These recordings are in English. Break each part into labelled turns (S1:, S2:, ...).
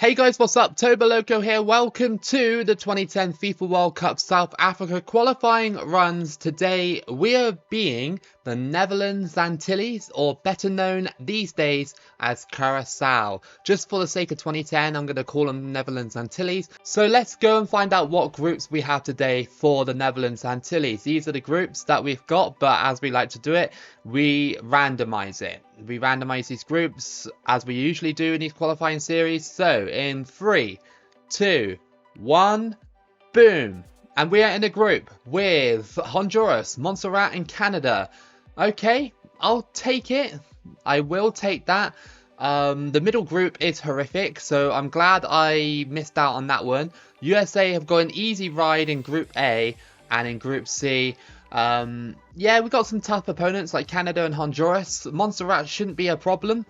S1: Hey guys, what's up? Toboloco here. Welcome to the 2010 FIFA World Cup South Africa qualifying runs. Today we are being the Netherlands Antilles, or better known these days as Curaçao. Just for the sake of 2010, I'm going to call them Netherlands Antilles. So let's go and find out what groups we have today for the Netherlands Antilles. These are the groups that we've got, but as we like to do it, we randomize it. We randomize these groups as we usually do in these qualifying series. So in 3, 2, 1, boom. And we are in a group with Honduras, Montserrat and Canada. Okay, I'll take it. I will take that. The middle group is horrific, so I'm glad I missed out on that one. USA have got an easy ride in Group A, and in Group C, yeah, we got some tough opponents like Canada and Honduras. Montserrat shouldn't be a problem.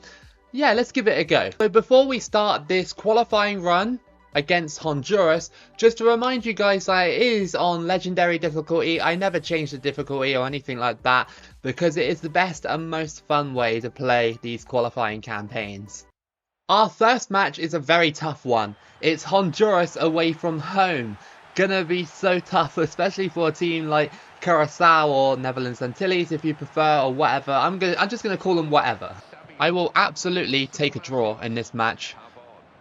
S1: Yeah, let's give it a go. So before we start this qualifying run against Honduras, just to remind you guys that it is on legendary difficulty. I never change the difficulty or anything like that because it is the best and most fun way to play these qualifying campaigns. Our first match is a very tough one. It's Honduras away from home. Gonna be so tough, especially for a team like Curaçao or Netherlands Antilles if you prefer, or whatever. I'm just gonna call them whatever. I will absolutely take a draw in this match.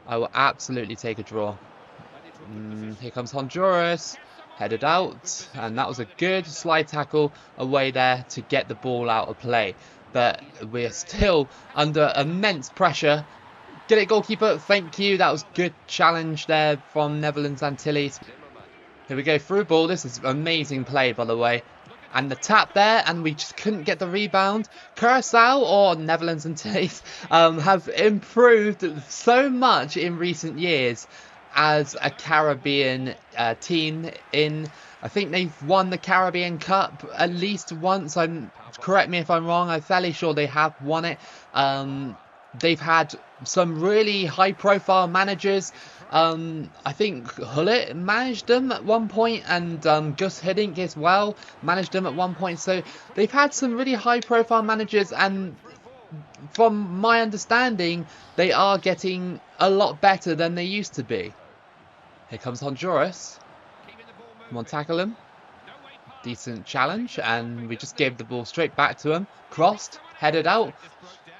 S1: I will absolutely take a draw. Here comes Honduras, headed out, and that was a good slide tackle away there to get the ball out of play. But we're still under immense pressure. Get it, goalkeeper, thank you. That was good challenge there from Netherlands Antilles. Here we go, through ball. This is amazing play, by the way. And the tap there, and we just couldn't get the rebound. Curaçao, or Netherlands Antilles, have improved so much in recent years as a Caribbean team. I think they've won the Caribbean Cup at least once. Correct me if I'm wrong. I'm fairly sure they have won it. They've had some really high-profile managers. I think Hullet managed them at one point, and Gus Hiddink as well managed them at one point. So they've had some really high-profile managers, and from my understanding, they are getting a lot better than they used to be. Here comes Honduras. Come on, tackle him. Decent challenge, and we just gave the ball straight back to him. Crossed, headed out.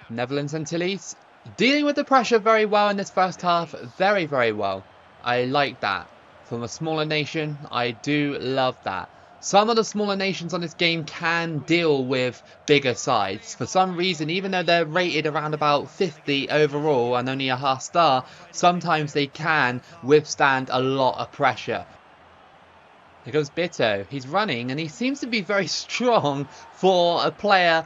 S1: Netherlands Antilles dealing with the pressure very well in this first half. Very, very well. I like that. From a smaller nation, I do love that. Some of the smaller nations on this game can deal with bigger sides. For some reason, even though they're rated around about 50 overall and only a half star, sometimes they can withstand a lot of pressure. Here goes Bito. He's running and he seems to be very strong for a player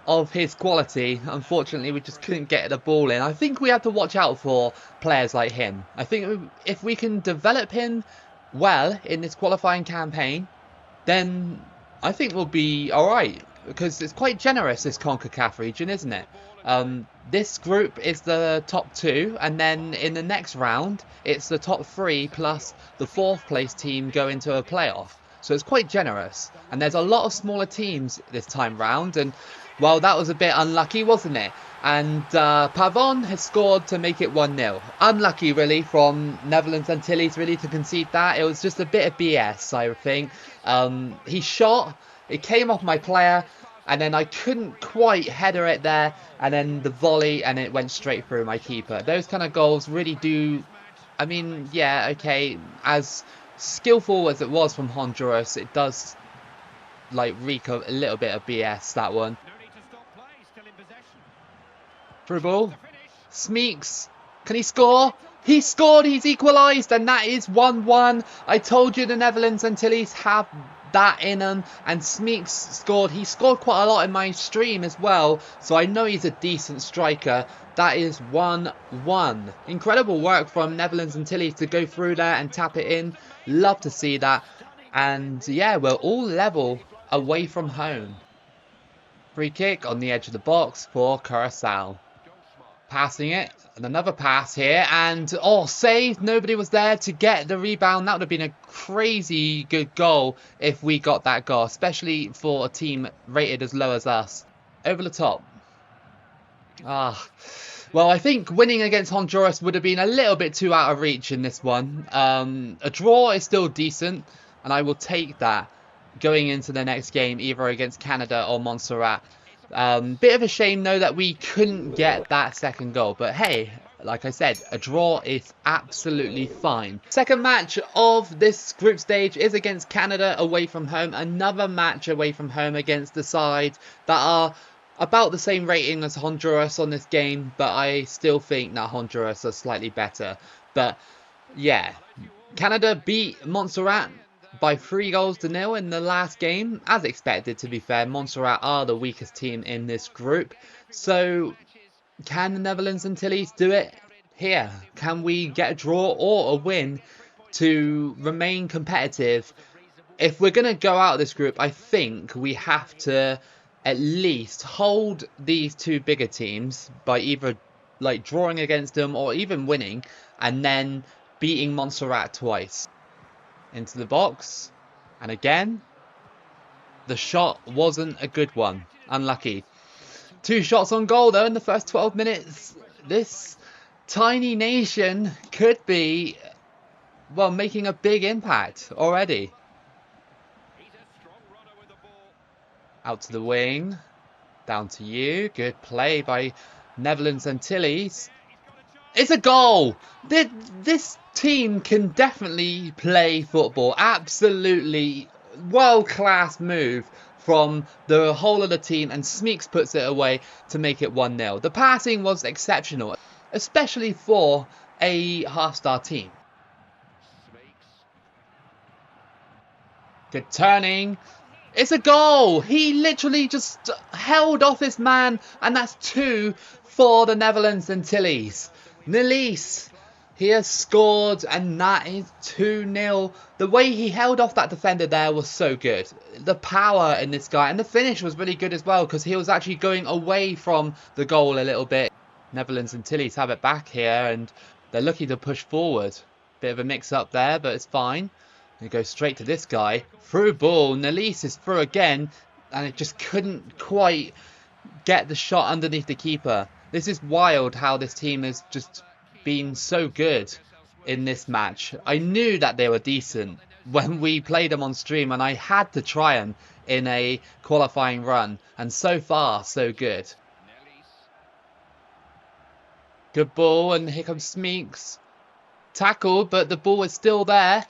S1: of his quality. Unfortunately, we just couldn't get the ball in. I think we have to watch out for players like him. I think if we can develop him well in this qualifying campaign, then I think we'll be alright. Because it's quite generous, this CONCACAF region, isn't it? This group is the top 2, and then in the next round, it's the top 3 plus the 4th place team go into a playoff. So it's quite generous. And there's a lot of smaller teams this time round, and well, that was a bit unlucky, wasn't it? And Pavon has scored to make it 1-0. Unlucky, really, from Netherlands Antilles, really, to concede that. It was just a bit of BS, I think. He shot, it came off my player, and then I couldn't quite header it there, and then the volley, and it went straight through my keeper. Those kind of goals really do, I mean, yeah, okay, as skillful as it was from Honduras, it does, like, reek a little bit of BS, that one. Through ball. Smeeks. Can he score? He scored. He's equalised. And that is 1-1. I told you the Netherlands Antilles have that in them. And Smeeks scored. He scored quite a lot in my stream as well. So I know he's a decent striker. That is 1-1. Incredible work from Netherlands Antilles to go through there and tap it in. Love to see that. And yeah, we're all level away from home. Free kick on the edge of the box for Curaçao. Passing it, and another pass here, and oh, saved. Nobody was there to get the rebound. That would have been a crazy good goal if we got that goal, especially for a team rated as low as us. Over the top. Well, I think winning against Honduras would have been a little bit too out of reach in this one. A draw is still decent, and I will take that going into the next game, either against Canada or Montserrat. Bit of a shame, though, that we couldn't get that second goal. But hey, like I said, a draw is absolutely fine. Second match of this group stage is against Canada away from home. Another match away from home against the side that are about the same rating as Honduras on this game, but I still think that Honduras are slightly better. But yeah, Canada beat Montserrat by 3-0 in the last game, as expected, to be fair. Montserrat are the weakest team in this group. So can the Netherlands Antilles do it here? Can we get a draw or a win to remain competitive? If we're going to go out of this group, I think we have to at least hold these two bigger teams by either like drawing against them or even winning, and then beating Montserrat twice. Into the box, and again the shot wasn't a good one. Unlucky. 2 shots on goal though in the first 12 minutes. This tiny nation could be, well, making a big impact already. Out to the wing. Down to you. Good play by Netherlands Antilles. It's a goal! This team can definitely play football. Absolutely world-class move from the whole of the team, and Smeeks puts it away to make it 1-0. The passing was exceptional, especially for a half-star team. Good turning. It's a goal! He literally just held off his man, and that's 2 for the Netherlands Antilles. Nelisse, he has scored, and that is 2-0. The way he held off that defender there was so good. The power in this guy, and the finish was really good as well, because he was actually going away from the goal a little bit. Netherlands Antilles have it back here, and they're looking to push forward. Bit of a mix-up there, but it's fine. They go straight to this guy. Through ball. Nelisse is through again. And it just couldn't quite get the shot underneath the keeper. This is wild how this team has just been so good in this match. I knew that they were decent when we played them on stream, and I had to try them in a qualifying run. And so far, so good. Good ball, and here comes Smeeks. Tackled, but the ball is still there.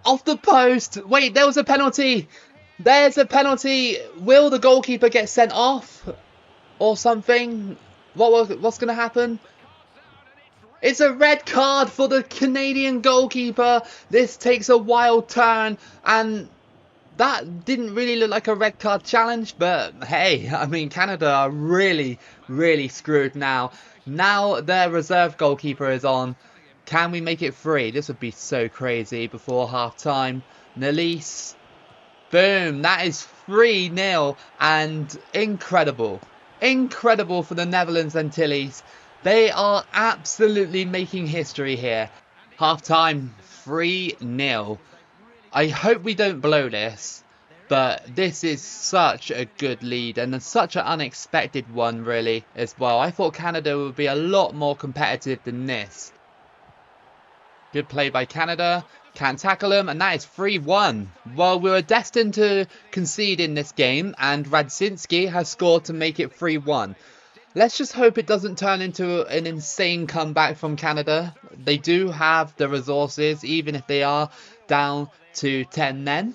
S1: Off the post. Wait, there was a penalty. There's a penalty. Will the goalkeeper get sent off or something? What's going to happen? It's a red card for the Canadian goalkeeper. This takes a wild turn, and that didn't really look like a red card challenge, but hey, I mean, Canada are really, really screwed now. Now their reserve goalkeeper is on. Can we make it 3? This would be so crazy before half-time. Nelisse. Boom. That is 3-0. And incredible. Incredible for the Netherlands Antilles. They are absolutely making history here. Half-time. 3-0. I hope we don't blow this. But this is such a good lead. And such an unexpected one, really, as well. I thought Canada would be a lot more competitive than this. Good play by Canada. Can't tackle him, and that is 3-1. Well, we were destined to concede in this game, and Radzinski has scored to make it 3-1. Let's just hope it doesn't turn into an insane comeback from Canada. They do have the resources, even if they are down to 10 men.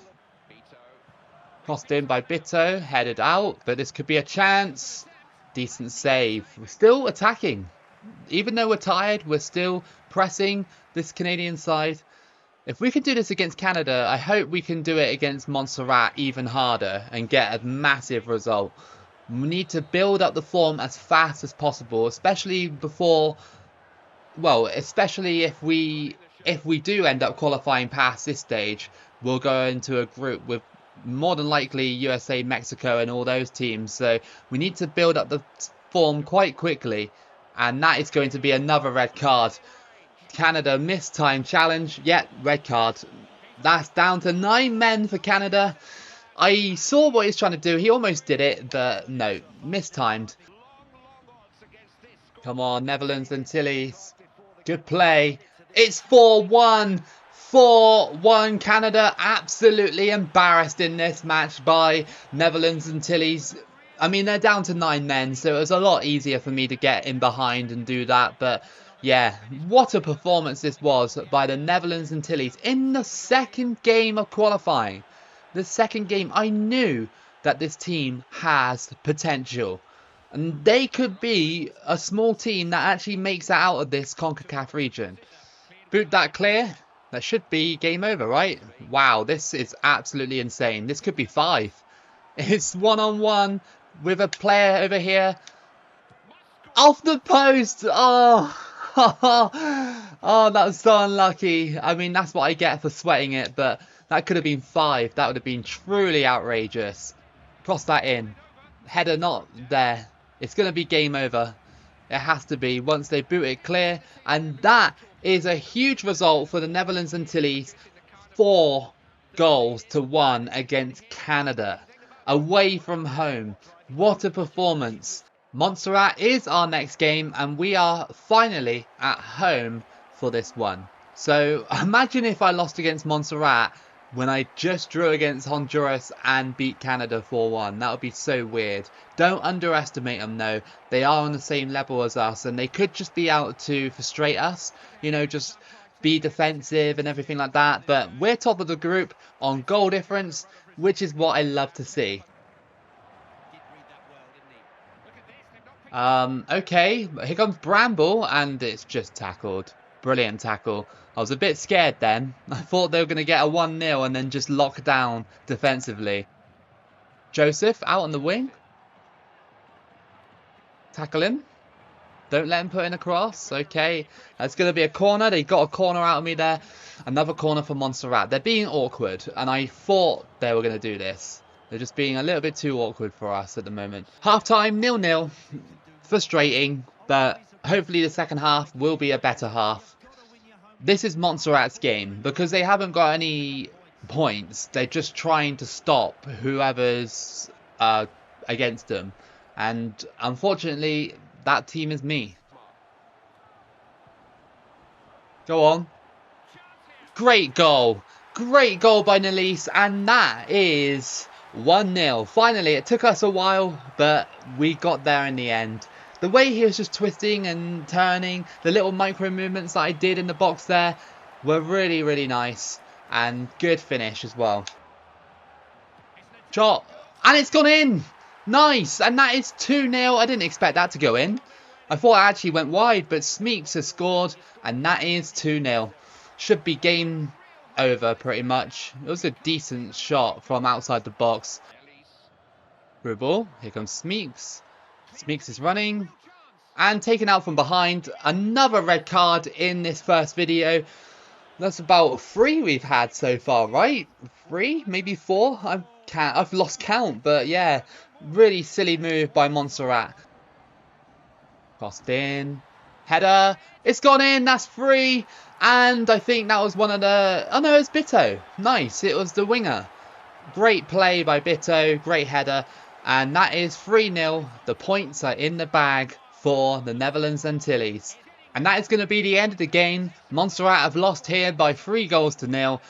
S1: Crossed in by Bito, headed out, but this could be a chance. Decent save. We're still attacking. Even though we're tired, we're still pressing this Canadian side. If we can do this against Canada, I hope we can do it against Montserrat even harder and get a massive result. We need to build up the form as fast as possible, especially before, well, especially if we do end up qualifying past this stage. We'll go into a group with more than likely USA, Mexico and all those teams. So we need to build up the form quite quickly, and that is going to be another red card. Canada missed time challenge. Yet red card. That's down to 9 men for Canada. I saw what he's trying to do. He almost did it, but no, mistimed. Come on, Netherlands, Antilles. Good play. It's 4-1. 4-1. Canada absolutely embarrassed in this match by Netherlands, Antilles. I mean, they're down to 9 men, so it was a lot easier for me to get in behind and do that. But yeah, what a performance this was by the Netherlands, Antilles in the second game of qualifying. The second game, I knew that this team has potential. And they could be a small team that actually makes it out of this CONCACAF region. Boot that clear. That should be game over, right? Wow, this is absolutely insane. This could be 5. It's one-on-one with a player over here. Off the post! Oh, oh, that was so unlucky. I mean, that's what I get for sweating it, but that could have been 5. That would have been truly outrageous. Cross that in. Header not there. It's going to be game over. It has to be once they boot it clear. And that is a huge result for the Netherlands Antilles. 4-1 against Canada. Away from home. What a performance. Montserrat is our next game. And we are finally at home for this one. So imagine if I lost against Montserrat when I just drew against Honduras and beat Canada 4-1. That would be so weird. Don't underestimate them though. They are on the same level as us and they could just be out to frustrate us. You know, just be defensive and everything like that. But we're top of the group on goal difference, which is what I love to see. Okay, here comes Bramble and it's just tackled. Brilliant tackle. I was a bit scared then. I thought they were going to get a 1-0 and then just lock down defensively. Joseph out on the wing. Tackle him. Don't let him put in a cross. Okay, that's going to be a corner. They got a corner out of me there. Another corner for Montserrat. They're being awkward and I thought they were going to do this. They're just being a little bit too awkward for us at the moment. Half time, 0-0. Frustrating, but hopefully the second half will be a better half. This is Montserrat's game because they haven't got any points. They're just trying to stop whoever's against them. And unfortunately, that team is me. Go on. Great goal. Great goal by Nelisse. And that is 1-0. Finally, it took us a while, but we got there in the end. The way he was just twisting and turning, the little micro movements that I did in the box there were really, really nice. And good finish as well. Shot. And it's gone in. Nice. And that is 2-0. I didn't expect that to go in. I thought it actually went wide, but Smeeks has scored. And that is 2-0. Should be game over pretty much. It was a decent shot from outside the box. Through ball. Here comes Smeeks. Smeeks is running and taken out from behind. Another red card in this first video. That's about 3 we've had so far, right? 3, maybe 4. I've lost count, but yeah, really silly move by Montserrat. Crossed in, header. It's gone in. That's 3, and I think that was one of the. Oh no, it's Bito. Nice. It was the winger. Great play by Bito. Great header. And that is 3-0. The points are in the bag for the Netherlands Antilles. And that is going to be the end of the game. Montserrat have lost here by 3-0.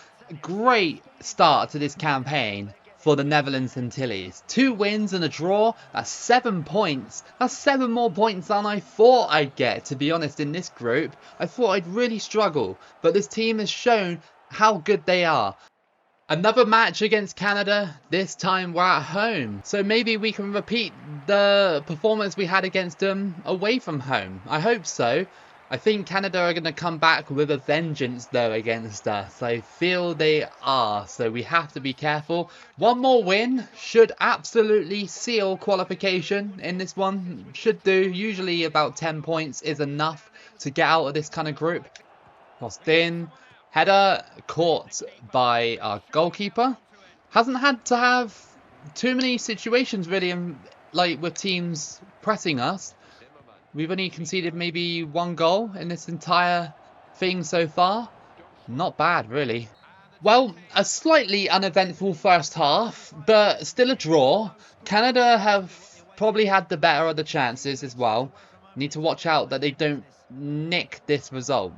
S1: Great start to this campaign for the Netherlands Antilles. 2 wins and a draw. That's 7 points. That's 7 more points than I thought I'd get, to be honest, in this group. I thought I'd really struggle. But this team has shown how good they are. Another match against Canada. This time we're at home. So maybe we can repeat the performance we had against them away from home. I hope so. I think Canada are going to come back with a vengeance though against us. I feel they are. So we have to be careful. One more win should absolutely seal qualification in this one. Should do. Usually about 10 points is enough to get out of this kind of group. Crossed in. Header caught by our goalkeeper. Hasn't had to have too many situations really, like with teams pressing us. We've only conceded maybe 1 goal in this entire thing so far. Not bad really. Well, a slightly uneventful first half, but still a draw. Canada have probably had the better of the chances as well. Need to watch out that they don't nick this result.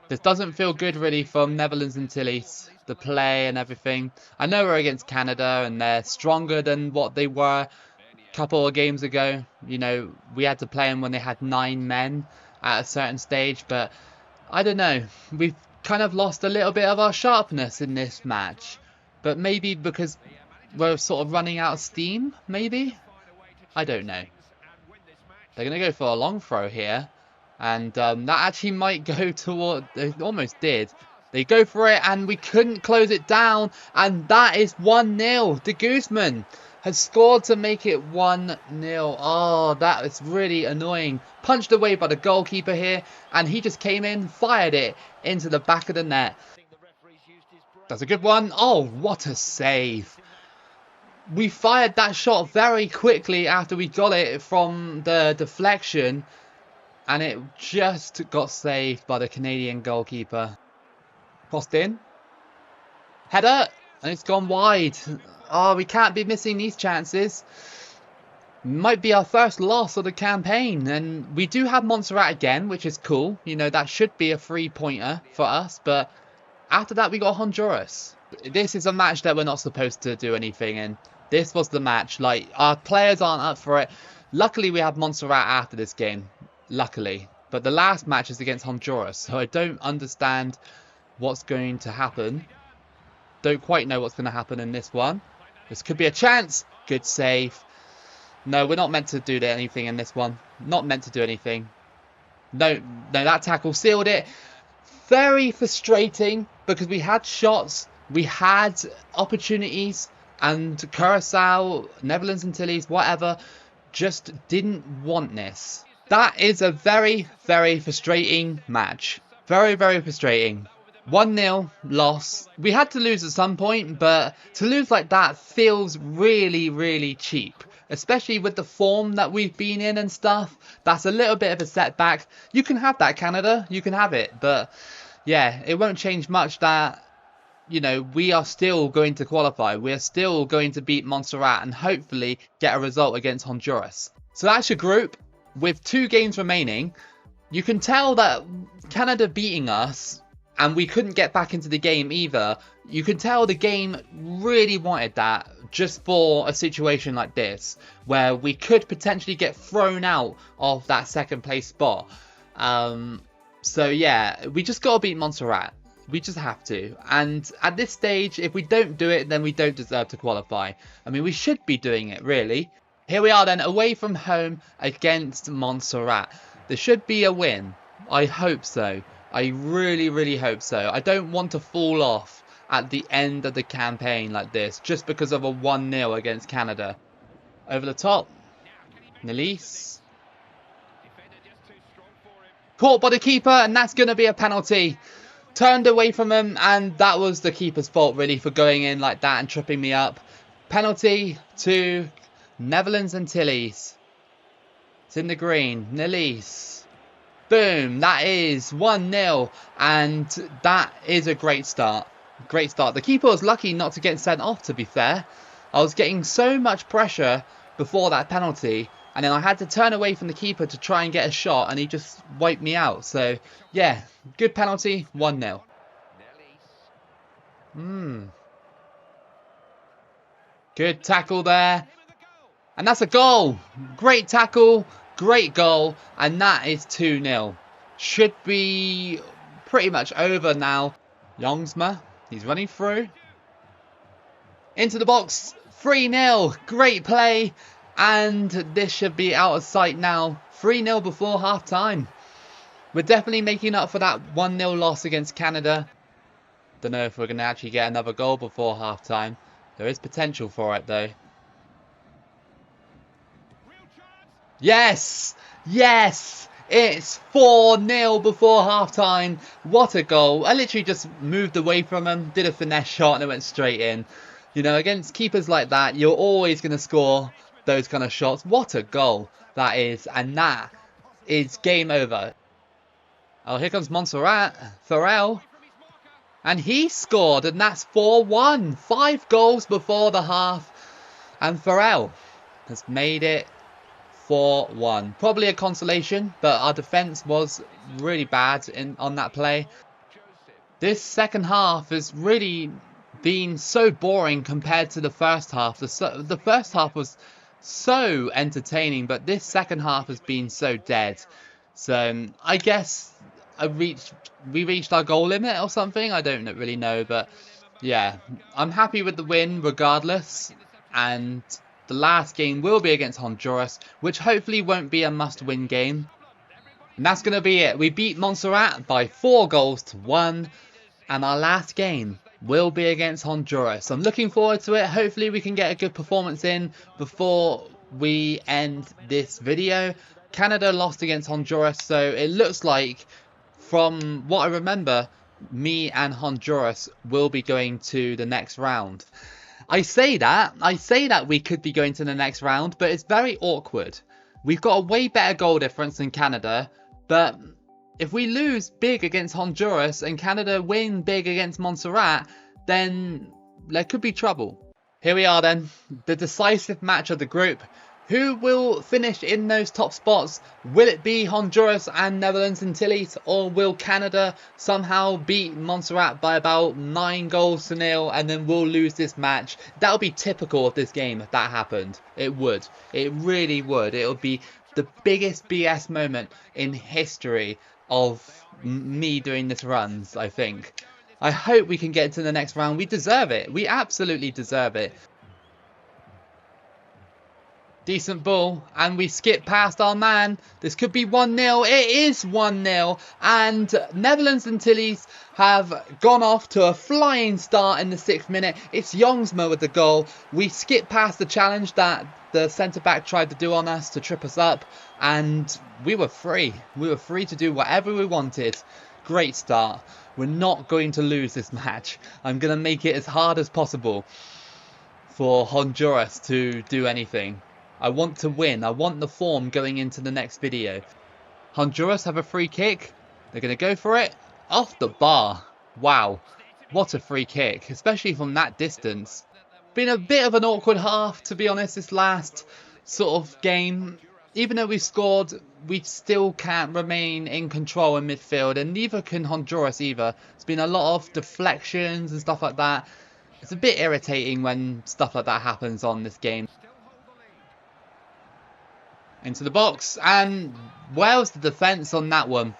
S1: This doesn't feel good really from Netherlands and Antilles, the play and everything. I know we're against Canada and they're stronger than what they were a couple of games ago. You know, we had to play them when they had 9 men at a certain stage, but I don't know. We've kind of lost a little bit of our sharpness in this match, but maybe because we're sort of running out of steam, maybe? I don't know. They're going to go for a long throw here. And that actually might go toward... They almost did. They go for it and we couldn't close it down. And that is 1-0. De Guzman has scored to make it 1-0. Oh, that is really annoying. Punched away by the goalkeeper here. And he just came in, fired it into the back of the net. That's a good one. Oh, what a save. We fired that shot very quickly after we got it from the deflection. And it just got saved by the Canadian goalkeeper. Crossed in. Header. And it's gone wide. Oh, we can't be missing these chances. Might be our first loss of the campaign. And we do have Montserrat again, which is cool. You know, that should be a 3-pointer for us. But after that, we got Honduras. This is a match that we're not supposed to do anything in. This was the match. Like, our players aren't up for it. Luckily, we have Montserrat after this game. Luckily. But the last match is against Honduras, so I don't understand what's going to happen. Don't quite know what's going to happen in this one. This could be a chance. Good save. No, we're not meant to do anything in this one. Not meant to do anything. No, that tackle sealed it. Very frustrating because we had shots, we had opportunities, and Curaçao, Netherlands, Antilles, whatever, just didn't want this. That is a very, very frustrating match. Very, very frustrating. 1-0 loss. We had to lose at some point, but to lose like that feels really, really cheap. Especially with the form that we've been in and stuff. That's a little bit of a setback. You can have that, Canada. You can have it. But yeah, it won't change much that, you know, we are still going to qualify. We are still going to beat Montserrat and hopefully get a result against Honduras. So that's your group. With 2 games remaining, you can tell that Canada beating us, and we couldn't get back into the game either, you can tell the game really wanted that just for a situation like this, where we could potentially get thrown out of that 2nd place spot. So yeah, we just got to beat Montserrat. We just have to. And at this stage, if we don't do it, then we don't deserve to qualify. I mean, we should be doing it, really. Here we are then, away from home against Montserrat. There should be a win. I hope so. I really, really hope so. I don't want to fall off at the end of the campaign like this, just because of a 1-0 against Canada. Over the top. Nelisse. Caught by the keeper, and that's going to be a penalty. Turned away from him, and that was the keeper's fault, really, for going in like that and tripping me up. Penalty to Netherlands Antilles. It's in the green. Nelisse. Boom. That is 1-0. And that is a great start. Great start. The keeper was lucky not to get sent off, to be fair. I was getting so much pressure before that penalty. And then I had to turn away from the keeper to try and get a shot. And he just wiped me out. So, yeah. Good penalty. 1-0. Good tackle there. And that's a goal. Great tackle. Great goal. And that is 2-0. Should be pretty much over now. Jongsma. He's running through. Into the box. 3-0. Great play. And this should be out of sight now. 3-0 before half time. We're definitely making up for that 1-0 loss against Canada. Don't know if we're going to actually get another goal before half time. There is potential for it though. Yes! Yes! It's 4-0 before half-time. What a goal. I literally just moved away from him, did a finesse shot and it went straight in. You know, against keepers like that, you're always going to score those kind of shots. What a goal that is. And that is game over. Oh, here comes Montserrat. Farrell. And he scored, and that's 4-1. 5 goals before the half. And Farrell has made it 4-1. Probably a consolation, but our defense was really bad on that play. This second half has really been so boring compared to the first half. The first half was so entertaining, but this second half has been so dead. So I guess we reached our goal limit or something. I don't really know, but yeah, I'm happy with the win regardless. And the last game will be against Honduras, which hopefully won't be a must-win game. And that's going to be it. We beat Montserrat by 4-1, and our last game will be against Honduras. I'm looking forward to it. Hopefully we can get a good performance in before we end this video. Canada lost against Honduras, so it looks like, from what I remember, me and Honduras will be going to the next round. I say that we could be going to the next round, but it's very awkward. We've got a way better goal difference than Canada, but if we lose big against Honduras and Canada win big against Montserrat, then there could be trouble. Here we are then, the decisive match of the group. Who will finish in those top spots? Will it be Honduras and Netherlands Antilles, or will Canada somehow beat Montserrat by about 9-0 and then we'll lose this match? That would be typical of this game if that happened. It would. It really would. It would be the biggest BS moment in history of me doing this runs, I think. I hope we can get to the next round. We deserve it. We absolutely deserve it. Decent ball, and we skip past our man. This could be 1-0. It is 1-0, and Netherlands Antilles have gone off to a flying start in the 6th minute. It's Jongsma with the goal. We skip past the challenge that the centre-back tried to do on us to trip us up, and we were free. We were free to do whatever we wanted. Great start. We're not going to lose this match. I'm going to make it as hard as possible for Honduras to do anything. I want to win. I want the form going into the next video. Honduras have a free kick. They're going to go for it. Off the bar. Wow. What a free kick. Especially from that distance. Been a bit of an awkward half, to be honest, this last sort of game. Even though we've scored, we still can't remain in control in midfield. And neither can Honduras either. There's been a lot of deflections and stuff like that. It's a bit irritating when stuff like that happens on this game. Into the box, and where's the defence on that one?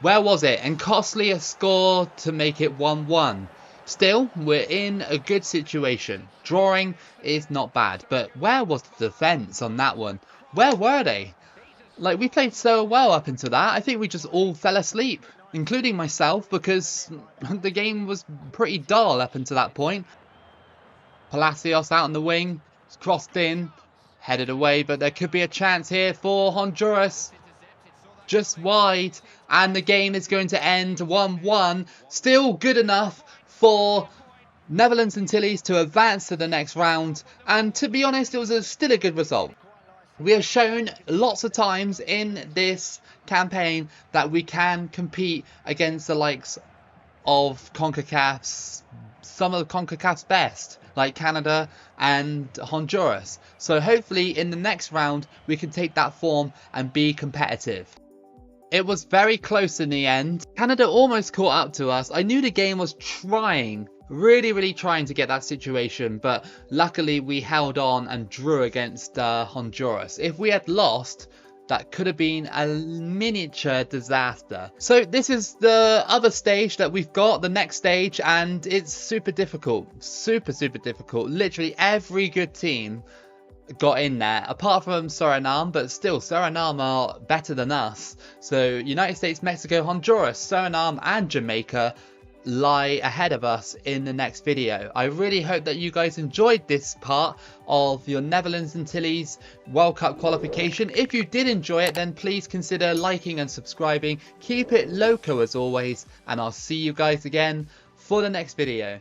S1: Where was it? And costly a score to make it 1-1. Still, we're in a good situation. Drawing is not bad, but where was the defence on that one? Where were they? Like, we played so well up until that. I think we just all fell asleep, including myself, because the game was pretty dull up until that point. Palacios out on the wing, crossed in. Headed away, but there could be a chance here for Honduras. Just wide, and the game is going to end 1-1. Still good enough for Netherlands Antilles to advance to the next round. And to be honest, it was still a good result. We have shown lots of times in this campaign that we can compete against the likes of CONCACAF's, some of the CONCACAF's best, like Canada and Honduras. So hopefully in the next round we can take that form and be competitive. It was very close in the end. Canada almost caught up to us. I knew the game was trying, really trying to get that situation, but luckily we held on and drew against Honduras. If we had lost, that could have been a miniature disaster. So this is the other stage that we've got, the next stage, and it's super difficult. Super difficult. Literally every good team got in there, apart from Suriname, but still Suriname are better than us. So United States, Mexico, Honduras, Suriname and Jamaica lie ahead of us in the next video. I really hope that you guys enjoyed this part of your Netherlands Antilles World Cup qualification. If you did enjoy it, then please consider liking and subscribing. Keep it loco as always, and I'll see you guys again for the next video.